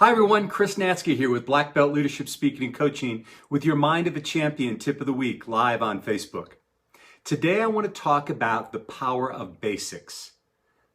Hi everyone, Chris Natzke here with Black Belt Leadership Speaking and Coaching with your Mind of a Champion Tip of the Week live on Facebook. Today I want to talk about the power of basics.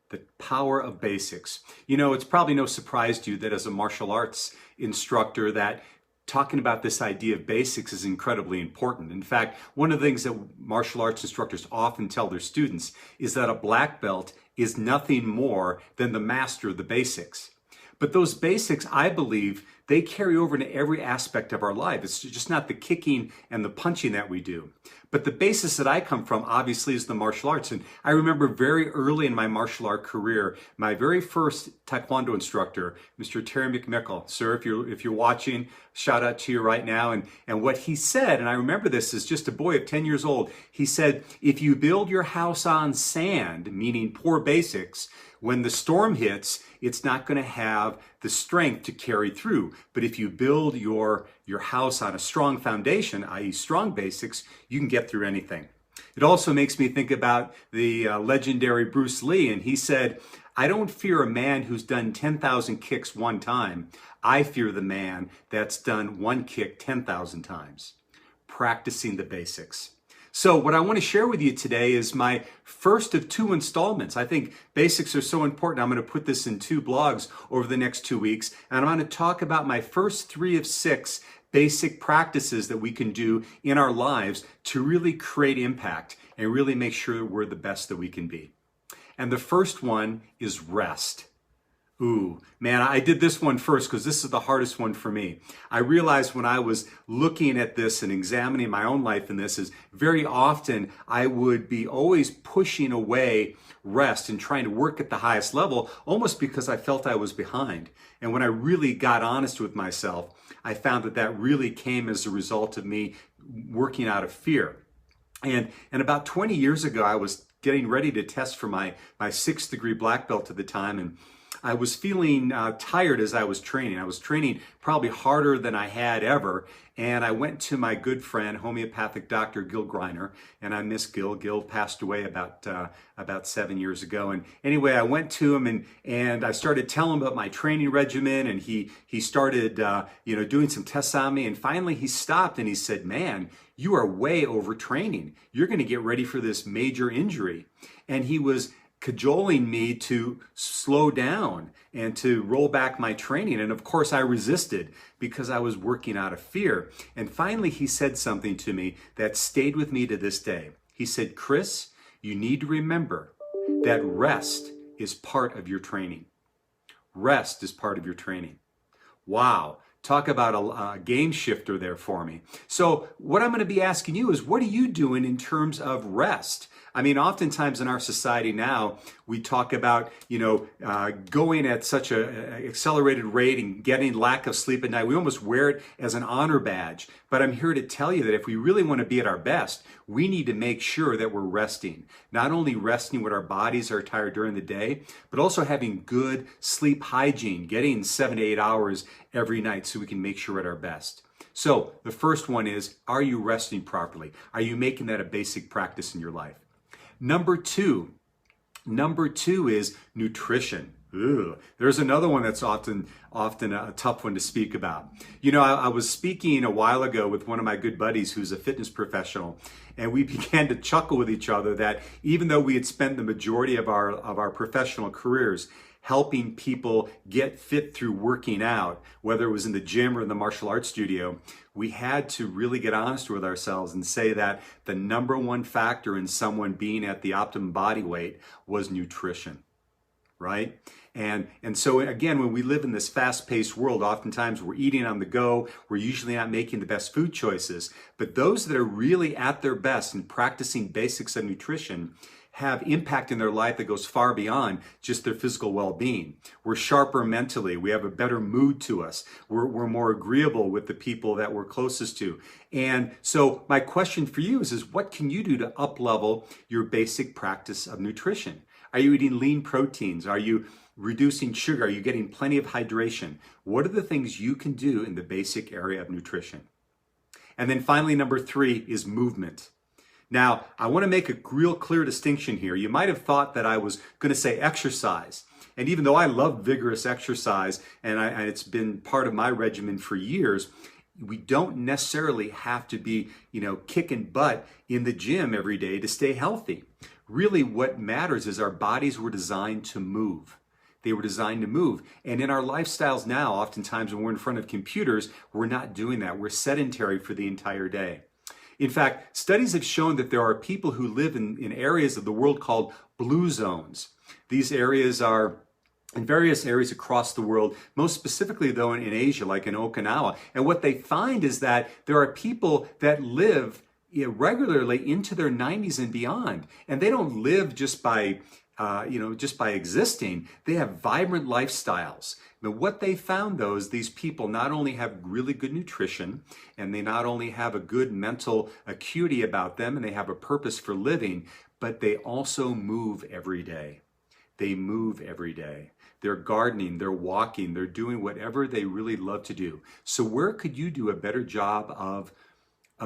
The power of basics. You know, it's probably no surprise to you that as a martial arts instructor that talking about this idea of basics is incredibly important. In fact, one of the things that martial arts instructors often tell their students is that a black belt is nothing more than the master of the basics. But those basics, I believe, they carry over into every aspect of our life. It's just not the kicking and the punching that we do. But the basis that I come from, obviously, is the martial arts. And I remember very early in my martial art career, my very first Taekwondo instructor, Mr. Terry McMickle. Sir, if you're watching, shout out to you right now. And what he said, and I remember this as just a boy of 10 years old, he said, if you build your house on sand, meaning poor basics, when the storm hits, it's not going to have the strength to carry through. But if you build your house on a strong foundation, i.e. strong basics, you can get through anything. It also makes me think about the legendary Bruce Lee, and he said, I don't fear a man who's done 10,000 kicks one time. I fear the man that's done one kick 10,000 times. Practicing the basics. So what I want to share with you today is my first of two installments. I think basics are so important. I'm going to put this in two blogs over the next 2 weeks, and I'm going to talk about my first 3 of 6 basic practices that we can do in our lives to really create impact and really make sure we're the best that we can be. And the first one is rest. Ooh, man, I did this one first because this is the hardest one for me. I realized when I was looking at this and examining my own life in this is very often I would be always pushing away rest and trying to work at the highest level almost because I felt I was behind. And when I really got honest with myself, I found that that really came as a result of me working out of fear. And about 20 years ago, I was getting ready to test for my 6th degree black belt at the time, and I was feeling tired as I was training. I was training probably harder than I had ever. And I went to my good friend, homeopathic doctor Gil Greiner, and I miss Gil. Gil passed away about 7 years ago. And anyway, I went to him and I started telling him about my training regimen, and he started doing some tests on me. And finally he stopped and he said, man, you are way overtraining. You're going to get ready for this major injury. And he was cajoling me to slow down and to roll back my training. And of course I resisted because I was working out of fear. And finally he said something to me that stayed with me to this day. He said, Chris, you need to remember that rest is part of your training. Rest is part of your training. Wow. Talk about a game shifter there for me. So what I'm going to be asking you is, what are you doing in terms of rest? I mean, oftentimes in our society now, we talk about, going at such an accelerated rate and getting lack of sleep at night. We almost wear it as an honor badge. But I'm here to tell you that if we really want to be at our best, we need to make sure that we're resting. Not only resting when our bodies are tired during the day, but also having good sleep hygiene, getting 7 to 8 hours every night so we can make sure we're at our best. So the first one is, are you resting properly? Are you making that a basic practice in your life? Number two is nutrition. Ooh, there's another one that's often a tough one to speak about. You know, I was speaking a while ago with one of my good buddies who's a fitness professional, and we began to chuckle with each other that even though we had spent the majority of our professional careers helping people get fit through working out, whether it was in the gym or in the martial arts studio, we had to really get honest with ourselves and say that the number one factor in someone being at the optimum body weight was nutrition, right? And so again, when we live in this fast-paced world, oftentimes we're eating on the go, we're usually not making the best food choices, but those that are really at their best and practicing basics of nutrition have impact in their life that goes far beyond just their physical well-being. We're sharper mentally. We have a better mood to us. We're more agreeable with the people that we're closest to. And so my question for you is what can you do to up-level your basic practice of nutrition? Are you eating lean proteins? Are you reducing sugar? Are you getting plenty of hydration? What are the things you can do in the basic area of nutrition? And then finally, number 3 is movement. Now, I want to make a real clear distinction here. You might have thought that I was going to say exercise. And even though I love vigorous exercise and it's been part of my regimen for years, we don't necessarily have to be, kicking butt in the gym every day to stay healthy. Really, what matters is our bodies were designed to move. They were designed to move. And in our lifestyles now, oftentimes when we're in front of computers, we're not doing that. We're sedentary for the entire day. In fact, studies have shown that there are people who live in areas of the world called blue zones. These areas are in various areas across the world, most specifically though in Asia, like in Okinawa. And what they find is that there are people that live regularly into their 90s and beyond. And they don't live just by existing. They have vibrant lifestyles. Now, what they found though is these people not only have really good nutrition, and they not only have a good mental acuity about them, and they have a purpose for living, but they also move every day. They move every day. They're gardening, they're walking, they're doing whatever they really love to do. So where could you do a better job of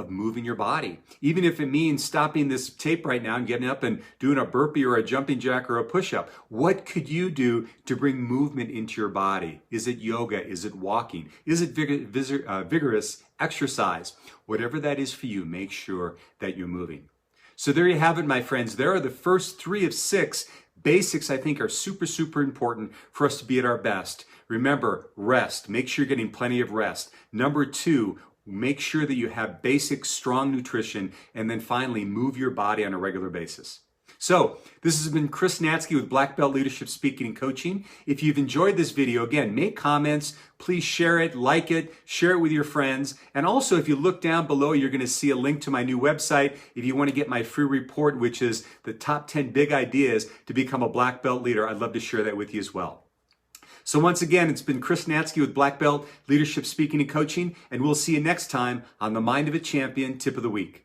moving your body? Even if it means stopping this tape right now and getting up and doing a burpee or a jumping jack or a push-up. What could you do to bring movement into your body? Is it yoga? Is it walking? Is it vigorous exercise? Whatever that is for you, make sure that you're moving. So there you have it, my friends. There are the first 3 of 6 basics I think are super, super important for us to be at our best. Remember, rest. Make sure you're getting plenty of rest. Number 2, make sure that you have basic, strong nutrition. And then finally, move your body on a regular basis. So this has been Chris Natzke with Black Belt Leadership Speaking and Coaching. If you've enjoyed this video, again, make comments, please share it, like it, share it with your friends. And also, if you look down below, you're going to see a link to my new website. If you want to get my free report, which is the top 10 big ideas to become a black belt leader, I'd love to share that with you as well. So once again, it's been Chris Natzke with Black Belt Leadership Speaking and Coaching, and we'll see you next time on the Mind of a Champion Tip of the Week.